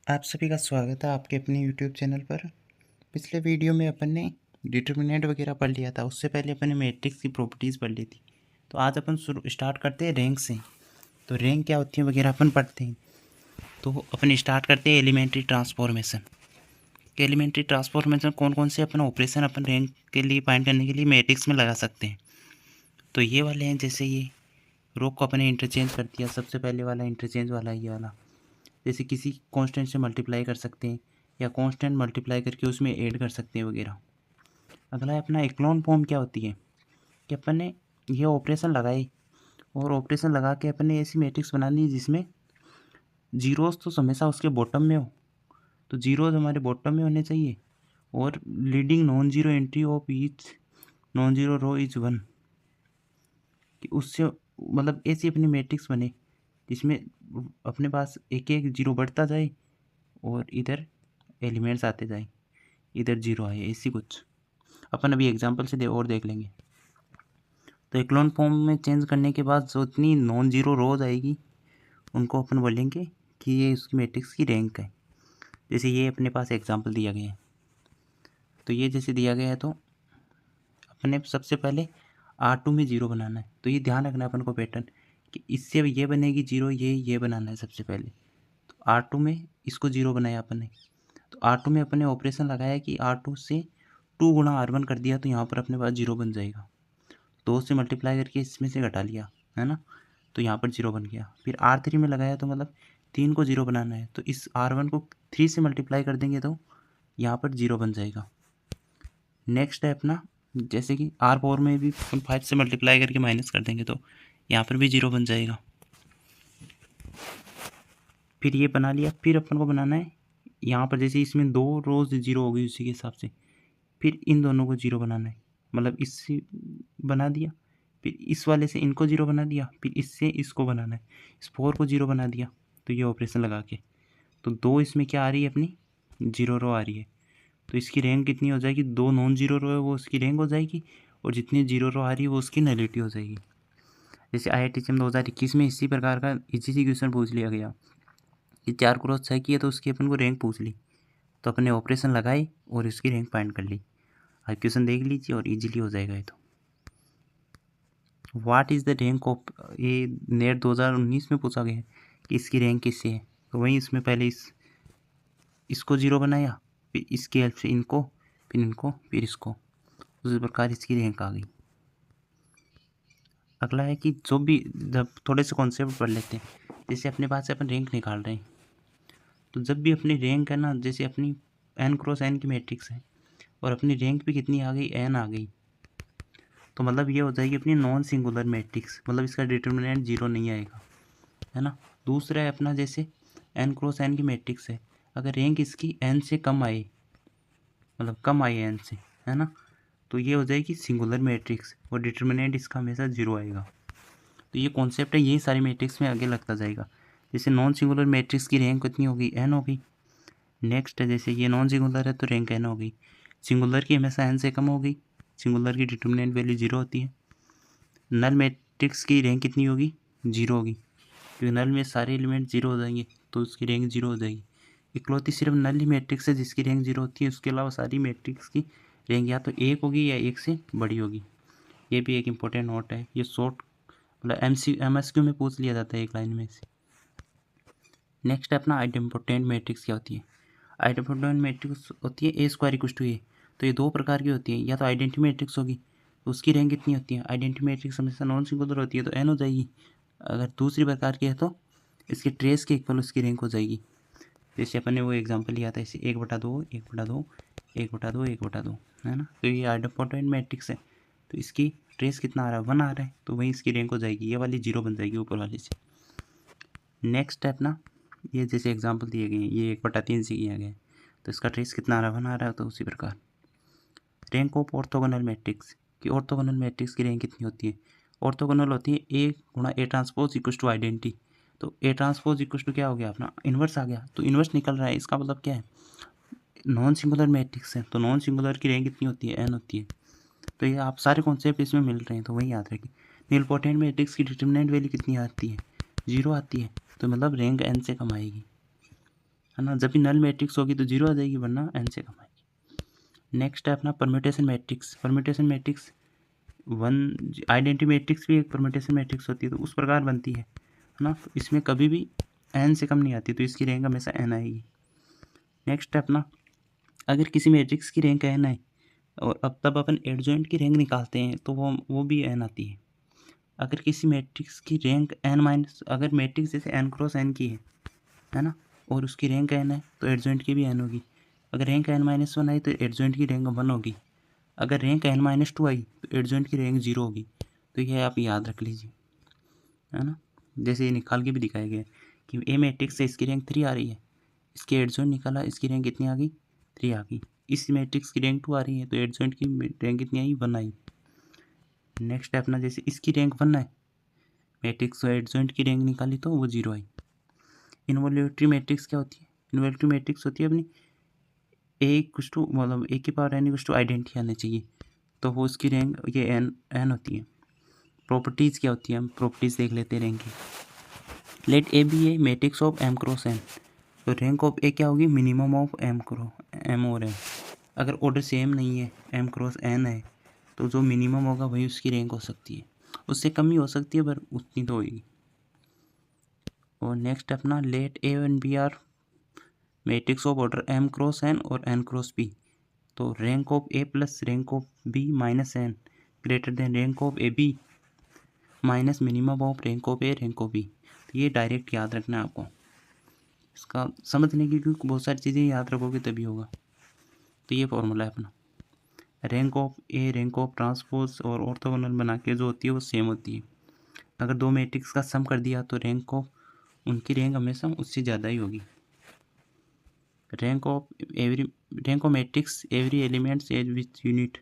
आप सभी का स्वागत है आपके अपने यूट्यूब चैनल पर। पिछले वीडियो में अपन ने डिटर्मिनेंट वगैरह पढ़ लिया था, उससे पहले अपन ने मैट्रिक्स की प्रॉपर्टीज़ पढ़ ली थी। तो आज अपन स्टार्ट करते हैं रैंक से। तो रैंक क्या होती है वगैरह अपन पढ़ते हैं। तो अपन स्टार्ट करते हैं एलिमेंट्री ट्रांसफॉर्मेशन। एलिमेंट्री ट्रांसफॉर्मेशन कौन कौन से अपन ऑपरेशन अपन रैंक के लिए फाइंड करने के लिए मैट्रिक्स में लगा सकते हैं। तो ये वाले हैं, जैसे ये रो को अपने इंटरचेंज कर दिया। सबसे पहले वाला इंटरचेंज वाला ये वाला, जैसे किसी कांस्टेंट से मल्टीप्लाई कर सकते हैं या कांस्टेंट मल्टीप्लाई करके उसमें ऐड कर सकते हैं वगैरह। अगला है अपना इक्लोन फॉर्म। क्या होती है कि अपन ने ये ऑपरेशन लगाए और ऑपरेशन लगा के अपन ने ऐसी मैट्रिक्स बना ली जिसमें जीरोस तो हमेशा उसके बॉटम में हो। तो जीरोस हमारे बॉटम में होने चाहिए और leading non zero entry of each non zero row is 1, कि उससे मतलब ऐसी अपनी मैट्रिक्स बने जिसमें अपने पास एक एक जीरो बढ़ता जाए और इधर एलिमेंट्स आते जाए, इधर जीरो आए, ऐसी कुछ अपन अभी एग्जांपल से और देख लेंगे। तो इक्लोन फॉर्म में चेंज करने के बाद जो इतनी नॉन जीरो रोज आएगी उनको अपन बोलेंगे कि ये उसकी मैट्रिक्स की रैंक है। जैसे ये अपने पास एग्जांपल दिया गया है, तो ये जैसे दिया गया है तो अपने सबसे पहले R2 में जीरो बनाना है। तो ये ध्यान रखना है अपन को पैटर्न कि इससे ये बनेगी जीरो, ये बनाना है सबसे पहले। तो R2 में इसको जीरो बनाया अपन ने। तो R2 में अपन ने ऑपरेशन लगाया कि R2 से 2 गुणा R1 कर दिया, तो यहाँ पर अपने पास जीरो बन जाएगा। 2 से मल्टीप्लाई करके इसमें से घटा लिया है ना, तो यहाँ पर जीरो बन गया। फिर R3 में लगाया तो मतलब 3 को जीरो बनाना है, तो इस R1 को 3 से मल्टीप्लाई कर देंगे तो यहाँ पर जीरो बन जाएगा। नेक्स्ट है अपना, जैसे कि R4 में भी 5 से मल्टीप्लाई करके माइनस कर देंगे तो यहाँ पर भी जीरो बन जाएगा। फिर ये बना लिया। फिर अपन को बनाना है यहाँ पर, जैसे इसमें 2 रोज जीरो हो गई उसी के हिसाब से, फिर इन दोनों को जीरो बनाना है। मतलब इससे बना दिया, फिर इस वाले से इनको जीरो बना दिया, फिर इससे इसको बनाना है, इस 4 को जीरो बना दिया। तो ये ऑपरेशन लगा के तो 2 इसमें क्या आ रही है अपनी जीरो रो आ रही है। तो इसकी रैंक कितनी हो जाएगी, 2 नॉन जीरो रो है वो उसकी रैंक हो जाएगी, और जितनी जीरो रो आ रही है वो उसकी नलिटी हो जाएगी। जैसे IIT 2021 में इसी प्रकार का इसी सी क्वेश्चन पूछ लिया गया कि 4 क्रॉस 6 की है तो उसकी अपन को रैंक पूछ ली, तो अपने ऑपरेशन लगाए और इसकी रैंक फाइंड कर ली। आप क्वेश्चन देख लीजिए और इजीली हो जाएगा ये। तो what is the rank of, ये नेट 2019 में पूछा गया है कि इसकी रैंक किससे है। तो वहीं इसमें पहले इसको जीरो बनाया, फिर इसकी हेल्प से इनको, फिर इनको, फिर इसको, उसी प्रकार इसकी रैंक आ गई। अगला है कि जो भी जब थोड़े से कॉन्सेप्ट पढ़ लेते हैं, जैसे अपने पास से अपन रैंक निकाल रहे हैं, तो जब भी अपनी रैंक है ना, जैसे अपनी n क्रॉस n की मैट्रिक्स है और अपनी रैंक भी कितनी आ गई, n आ गई, तो मतलब ये हो जाएगी अपनी नॉन सिंगुलर मैट्रिक्स, मतलब इसका डिटर्मिनेंट जीरो नहीं आएगा, है ना। दूसरा है अपना, जैसे n क्रॉस n की मैट्रिक्स है, अगर रैंक इसकी n से कम आए, मतलब कम आए n से, है ना, तो ये हो जाएगी सिंगुलर मैट्रिक्स और डिटर्मिनेंट इसका हमेशा जीरो आएगा। तो ये कॉन्सेप्ट है, ये सारी मैट्रिक्स में आगे लगता जाएगा। जैसे नॉन सिंगुलर मैट्रिक्स की रैंक कितनी होगी, n होगी। नेक्स्ट है, जैसे ये नॉन सिंगुलर है तो रैंक n होगी। सिंगुलर की हमेशा n से कम होगी, सिंगुलर की डिटर्मिनेंट वैल्यू जीरो होती है। नल मैट्रिक्स की रैंक कितनी होगी, जीरो होगी, क्योंकि नल में सारे एलिमेंट जीरो हो जाएंगे तो उसकी रैंक जीरो हो जाएगी। इकलौती सिर्फ नल ही मैट्रिक्स है जिसकी रैंक जीरो होती है, उसके अलावा सारी मैट्रिक्स की रैंक या तो एक होगी या एक से बड़ी होगी। ये भी एक इम्पोर्टेंट नोट है, ये शॉर्ट मतलब MSQ में पूछ लिया जाता है एक लाइन में से। नेक्स्ट है अपना आइडेम्पोटेंट मैट्रिक्स। क्या होती है, आइडेम्पोटेंट मैट्रिक्स होती है ए स्क्वायर इक्वल टू ए। तो ये दो प्रकार की होती है, या तो आइडेंटिटी मैट्रिक्स होगी तो उसकी रैंक कितनी होती है, आइडेंटिटी मैट्रिक्स हमेशा नॉन सिंगुलर होती है तो n हो जाएगी। अगर दूसरी प्रकार की है तो इसके ट्रेस के इक्वल उसकी रैंक हो जाएगी। जैसे अपन ने वो एग्जांपल लिया था, इसे 1/2 1/2 1/2 1/2, है ना। तो ये आइडेम्पोटेंट मैट्रिक्स है, तो इसकी ट्रेस कितना आ रहा है, 1 आ रहा है, तो वहीं इसकी रैंक हो जाएगी, ये वाली जीरो बन जाएगी ऊपर वाली से। नेक्स्ट है अपना, ये जैसे एग्जांपल दिए गए हैं, ये 1/3 से किया गया है, तो इसका ट्रेस कितना आ रहा है, 1 आ रहा है, तो उसी प्रकार रैंक ऑफ ऑर्थोगोनल मैट्रिक्स कि ऑर्थोगोनल मैट्रिक्स की रैंक कितनी होती है। ऑर्थोगोनल होती है A गुणा A transpose equal to identity. तो A ट्रांसपोज इक्वल टू क्या हो गया अपना, इन्वर्स आ गया, तो इन्वर्स निकल रहा है, इसका मतलब क्या है, नॉन सिंगुलर मैट्रिक्स है तो नॉन सिंगुलर की रैंक कितनी होती है, n होती है। तो ये आप सारे कॉन्सेप्ट इसमें मिल रहे हैं, तो वही याद रखिए। नीलपोटेंट मैट्रिक्स की डिटर्मिनेंट वैल्यू कितनी आती है, जीरो आती है, तो मतलब रैंक n से कम आएगी। है ना। जब भी नल मैट्रिक्स होगी तो जीरो आ जाएगी, वरना एन से कम आएगी। नेक्स्ट है अपना permutation matrix. Permutation matrix one identity matrix भी एक परम्यूटेशन मैट्रिक्स होती है, तो उस प्रकार बनती है ना। तो इसमें कभी भी एन से कम नहीं आती, तो इसकी रैंक हमेशा एन आएगी। नेक्स्ट है अपना, अगर किसी मैट्रिक्स की रैंक एन है और अब तब अपन एडजॉइंट की रैंक निकालते हैं तो वो भी एन आती है। अगर किसी मैट्रिक्स की रैंक एन माइनस, अगर मैट्रिक्स जैसे एन क्रॉस एन की है ना, और उसकी रैंक एन है तो एडजॉइंट की भी एन होगी। अगर रैंक एन माइनस वन आई तो एडजॉइंट की रैंक वन होगी। अगर रैंक एन माइनस टू आई तो एडजॉइंट की रैंक जीरो होगी। तो ये आप याद रख लीजिए, है ना। जैसे ये निकाल के भी दिखाया गया है कि ए मैट्रिक्स से इसकी रैंक 3 आ रही है, इसके एडजॉइंट निकाला, इसकी रैंक कितनी आ गई, 3 आ गई। इस मैट्रिक्स की रैंक 2 आ रही है तो एडजॉइंट की रैंक कितनी आई, 1 आई। नेक्स्ट है अपना, जैसे इसकी रैंक 1 है मैट्रिक्स, तो एडजॉइंट की रैंक निकाली तो वो 0 आई। इनवॉल्यूटरी मैट्रिक्स क्या होती है, इनवॉल्यूटरी मैट्रिक्स होती है अपनी ए कुछ टू मतलब ए की पावर एन कुछ टू आइडेंटिटी आनी चाहिए, तो वो उसकी रैंक ये एन होती है। प्रॉपर्टीज़ क्या होती है, हम प्रॉपर्टीज़ देख लेते हैं रैंक की। Let A be a matrix of m cross n, तो रैंक ऑफ ए क्या होगी, मिनिमम ऑफ एम और एन। अगर ऑर्डर सेम नहीं है, एम क्रॉस एन है, तो जो मिनिमम होगा वही उसकी रैंक हो सकती है, उससे कम ही हो सकती है पर उतनी तो होगी। और नेक्स्ट अपना, let A and B are matrix of order m cross n और एन क्रॉस बी, तो rank of A plus rank of B minus n greater than rank of A B minus minimum of rank of A rank of B. तो ये direct याद रखना है आपको, इसका समझने की क्योंकि बहुत सारी चीज़ें याद रखोगे तभी होगा। तो ये फॉर्मूला है अपना, rank of A rank of transpose और ऑर्थोगोनल बना के जो होती है वो सेम होती है। अगर दो मैट्रिक्स का सम कर दिया तो रैंक ऑफ उनकी रैंक हमेशा उससे ज़्यादा ही होगी। Rank of matrix every elements as which unit,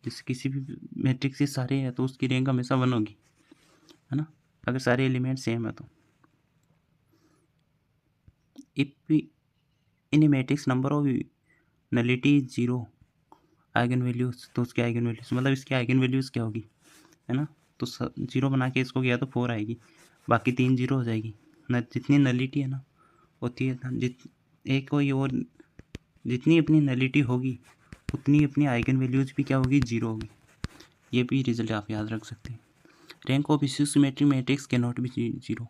जैसे किसी भी मैट्रिक्स के सारे हैं तो उसकी रैंक हमेशा 1 होगी, है ना, अगर सारे एलिमेंट सेम है तो। If in A matrix number of nullity 0 eigen values, तो उसके आइगन वैल्यूज मतलब इसकी आइगन वैल्यूज़ क्या होगी, है ना। तो 0 बना के इसको गया तो 4 आएगी, बाकी 3 0 हो जाएगी न। जितनी नलिटी है ना होती है ना, एक कोई और जितनी अपनी नलिटी होगी उतनी अपनी आइगन वैल्यूज भी क्या होगी, 0 होगी। ये भी रिजल्ट आप याद रख सकते हैं। रैंक ऑफ सिमेट्रिक मैट्रिक्स के नॉट भी 0,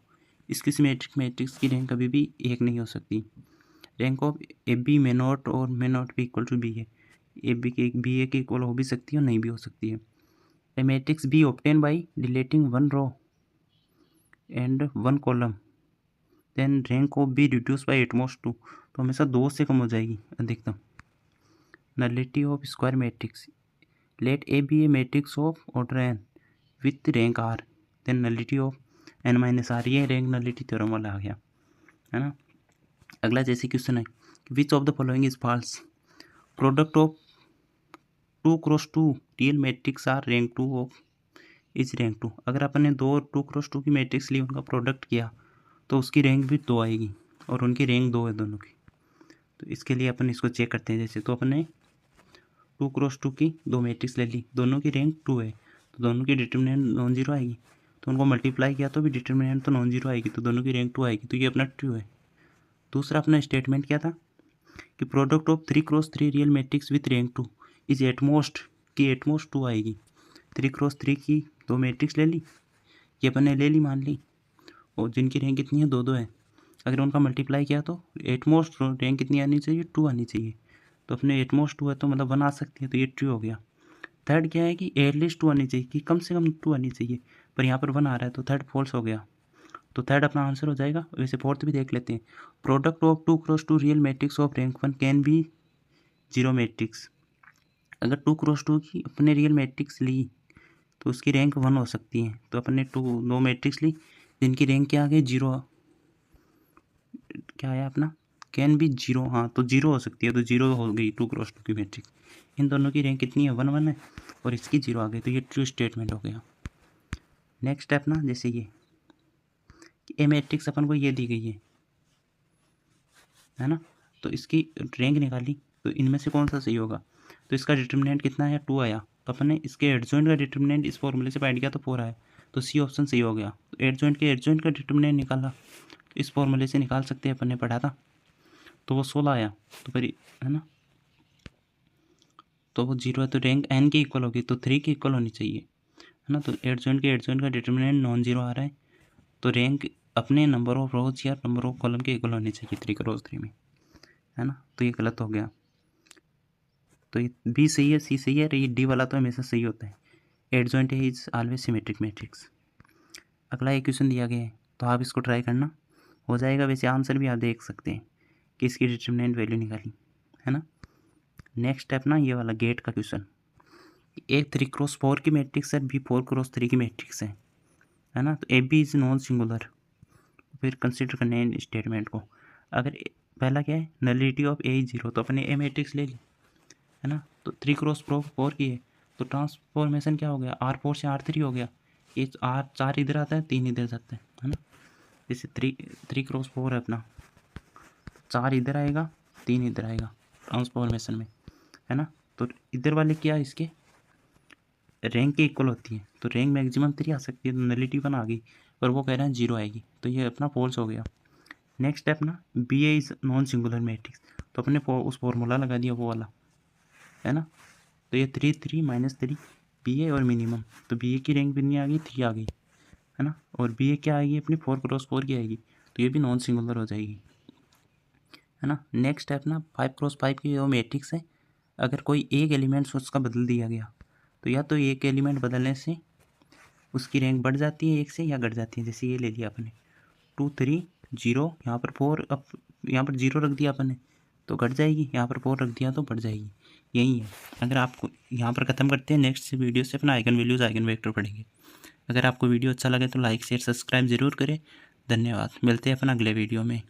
इसकी सिमेट्रिक मैट्रिक्स की रैंक कभी भी 1 नहीं हो सकती। Rank of A B may not और मे नॉट भी इक्वल टू बी है, ए बी के इक्वल हो भी सकती है और नहीं भी हो सकती है। A matrix B obtain by deleting 1 row and 1 column, then rank of B reduce by at most 2, तो हमेशा 2 से कम हो जाएगी अधिकतम। Nullity of square matrix, let A be a matrix of order n with rank r, then nullity of n minus r, ये rank nullity theorem वाला आ गया, है ना। अगला जैसे क्वेश्चन है, which of the following is false, product of 2 cross 2 real matrix are rank 2 of is rank 2। अगर अपन ने 2 क्रॉस 2 की मैट्रिक्स ली, उनका प्रोडक्ट किया तो उसकी रैंक भी 2 आएगी और उनकी रैंक 2 है दोनों की। तो इसके लिए अपन इसको चेक करते हैं। जैसे तो अपन ने 2 क्रॉस 2 की 2 मैट्रिक्स ले ली, दोनों की रैंक 2 है तो दोनों की डिटर्मिनेंट नॉन जीरो आएगी, तो उनको मल्टीप्लाई किया तो भी डिटर्मिनेंट तो नॉन जीरो आएगी, तो दोनों की रैंक 2 आएगी, तो ये अपना ट्रू है। दूसरा अपना स्टेटमेंट क्या था कि product of 3 cross 3 real matrix with rank 2 is at most, की एटमोस्ट 2 आएगी। 3 क्रॉस 3 की 2 मैट्रिक्स ले ली, ये अपन ने ले ली मान ली, और जिनकी रैंक कितनी है, 2 है। अगर उनका मल्टीप्लाई किया तो एटमोस्ट रैंक कितनी आनी चाहिए, 2 आनी चाहिए, तो अपने एटमोस्ट 2 है तो मतलब 1 आ सकती है, तो ये ट्रू हो गया। थर्ड क्या है कि एटलीस्ट 2 आनी चाहिए, कि कम से कम 2 आनी चाहिए, पर यहाँ पर 1 आ रहा है तो थर्ड फॉल्स हो गया, तो थर्ड अपना आंसर हो जाएगा। वैसे फोर्थ भी देख लेते हैं, product of 2 cross 2 real matrix of rank 1 can be 0 matrix. अगर 2 क्रॉस 2 की अपने रियल मैट्रिक्स ली तो उसकी रैंक 1 हो सकती है, तो अपने 2 मैट्रिक्स ली जिनकी रैंक क्या आ गई, 0, क्या आया अपना, कैन बी 0, हाँ तो 0 हो सकती है, तो 0 हो गई 2 क्रॉस 2 की मैट्रिक्स। इन दोनों की रैंक कितनी है, 1 1 है, और इसकी 0 आ गई, तो ये ट्रू स्टेटमेंट हो गया। नेक्स्ट है अपना, जैसे ये ए मैट्रिक्स अपन को ये दी गई है ना, तो इसकी रैंक निकाली, तो इनमें से कौन सा सही होगा, तो इसका डिटर्मिनेंट कितना आया, 2 आया, तो अपन ने इसके एडजॉइंट का डिटर्मिनेंट इस फॉर्मूले से फाइंड किया तो 4 आया, तो सी ऑप्शन सही हो गया। तो एडजॉइंट का डिटर्मिनेंट निकाला, इस फॉर्मूले से निकाल सकते हैं, अपन ने पढ़ा था। तो वो 16 आया, तो फिर है ना, तो वो 0 है तो रैंक n के इक्वल होगी, तो 3 के इक्वल होनी चाहिए, है ना। तो एडजॉइंट का डिटरमिनेंट नॉन जीरो आ रहा है, तो रैंक अपने नंबर ऑफ रोज या नंबर ऑफ कॉलम के इक्वल होनी चाहिए 3 क्रॉस 3 में, है ना। तो ये गलत हो गया, तो ये बी सही है, सी सही है, ये डी वाला तो हमेशा सही होता है। एडजॉइंट है इज ऑलवेज सिमेट्रिक मैट्रिक्स। अगला एक क्वेश्चन दिया गया है, तो आप इसको ट्राई करना, हो जाएगा। वैसे आंसर भी आप देख सकते हैं कि इसकी डिटरमिनेंट वैल्यू निकाली, है ना। नेक्स्ट स्टेप ना, ये वाला गेट का क्वेश्चन, एक 3x4 की मैट्रिक्स है, बी 4x3 की मैट्रिक्स है ना। तो A B is non singular, फिर कंसिडर करने हैं स्टेटमेंट को। अगर पहला क्या है, नलिटी ऑफ ए 0, तो अपने ए मैट्रिक्स ले ली, है ना। तो 3x4 की है, तो ट्रांसफॉर्मेशन क्या हो गया, R4 से R3 हो गया, ये R4 इधर आता है, 3 इधर जाता है ना। जैसे 3x4 है अपना, 4 इधर आएगा, 3 इधर आएगा ट्रांसफॉर्मेशन में, है ना। तो इधर वाले क्या, इसके रैंक के इक्वल होती है, तो रैंक मैक्सिमम 3 आ सकती है, तो नलिटी 1 आ गई, और वो कह रहे हैं 0 आएगी, तो ये अपना फॉल्स हो गया। नेक्स्ट स्टेप ना, B A is non singular matrix, तो अपने उस फॉर्मूला लगा दिया वो वाला, है ना। तो ये 3 3 -3 बी ए और मिनिमम, तो बी ए की रैंक भी नहीं आ गई, 3 आ गई, है ना। और बी ए क्या आएगी अपनी 4x4 की आएगी, तो ये भी नॉन सिंगुलर हो जाएगी, है ना। नेक्स्ट स्टेप ना, 5x5 की जो मैट्रिक्स है, अगर कोई एक एलिमेंट्स उसका बदल दिया गया, तो या तो एक एलिमेंट बदलने से उसकी रैंक बढ़ जाती है 1 से, या घट जाती है। जैसे ये ले लिया अपने 2 3 0, यहाँ पर 4, अब यहाँ पर 0 रख दिया अपन ने तो घट जाएगी, यहाँ पर 4 रख दिया तो बढ़ जाएगी, यही है। अगर आपको यहाँ पर ख़त्म करते हैं, नेक्स्ट वीडियो से अपना आइगन वैल्यूज़ आइगन वेक्टर पढ़ेंगे। अगर आपको वीडियो अच्छा लगे तो लाइक शेयर सब्सक्राइब ज़रूर करें। धन्यवाद, मिलते हैं अपना अगले वीडियो में।